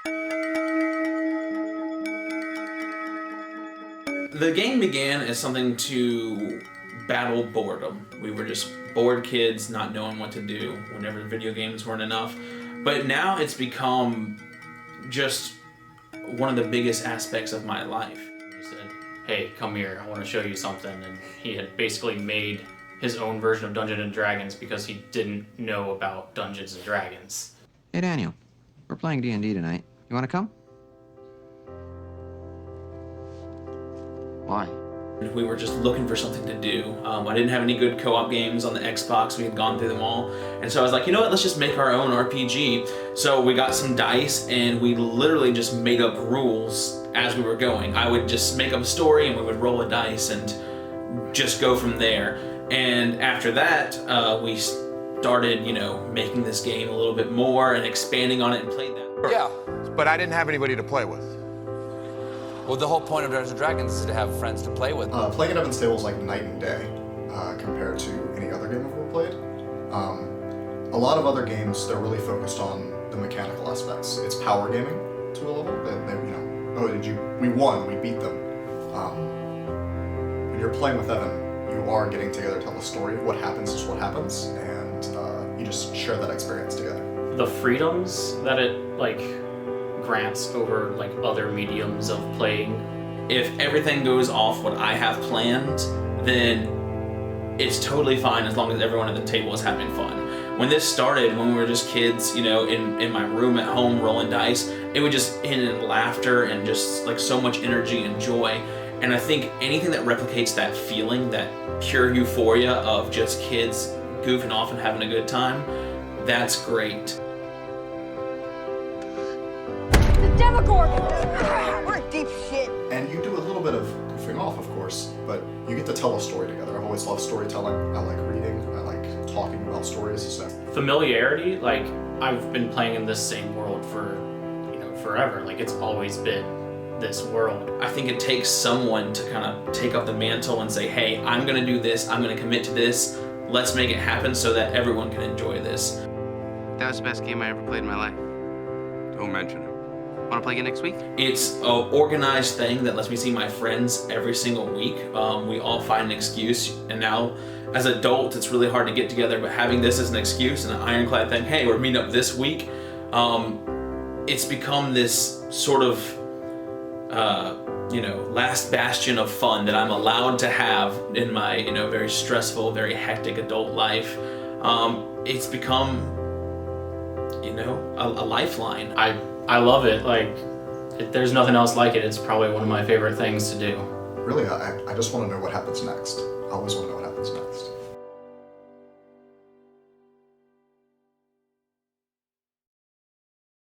The game began as something to battle boredom. We were just bored kids not knowing what to do whenever video games weren't enough. But now it's become just one of the biggest aspects of my life. He said, hey, come here, I want to show you something. And he had basically made his own version of Dungeons and Dragons because he didn't know about Dungeons and Dragons. Hey, Daniel. We're playing D&D tonight. You want to come? Why? We were just looking for something to do. I didn't have any good co-op games on the Xbox. We had gone through them all. And so I was like, you know what, let's just make our own RPG. So we got some dice and we literally just made up rules as we were going. I would just make up a story and we would roll a dice and just go from there. And after that, we started, making this game a little bit more and expanding on it and played that. Yeah, but I didn't have anybody to play with. Well, the whole point of Dungeons & Dragons is to have friends to play with. Playing at Evan's Table is like night and day compared to any other game I've ever played. A lot of other games, they're really focused on the mechanical aspects. It's power gaming to a level. We won, we beat them. When you're playing with Evan, you are getting together to tell the story. What happens is what happens, and you just share that experience together. The freedoms that it grants over other mediums of playing. If everything goes off what I have planned, then it's totally fine as long as everyone at the table is having fun. When this started, when we were just kids, in my room at home rolling dice, it would just end in laughter and just so much energy and joy. And I think anything that replicates that feeling, that pure euphoria of just kids goofing off and having a good time, that's great. Demogorgon! We're in deep shit. And you do a little bit of goofing off, of course, but you get to tell a story together. I've always loved storytelling. I like reading. I like talking about stories. So. Familiarity, I've been playing in this same world for, forever. It's always been this world. I think it takes someone to kind of take up the mantle and say, hey, I'm gonna do this, I'm gonna commit to this, let's make it happen so that everyone can enjoy this. That was the best game I ever played in my life. Don't mention it. Want to play again next week? It's an organized thing that lets me see my friends every single week. We all find an excuse, and now as adults it's really hard to get together, but having this as an excuse and an ironclad thing, hey, we're meeting up this week, it's become this sort of last bastion of fun that I'm allowed to have in my very stressful, very hectic adult life. It's become a lifeline. I love it. There's nothing else like it. It's probably one of my favorite things to do. Really, I just want to know what happens next. I always want to know what happens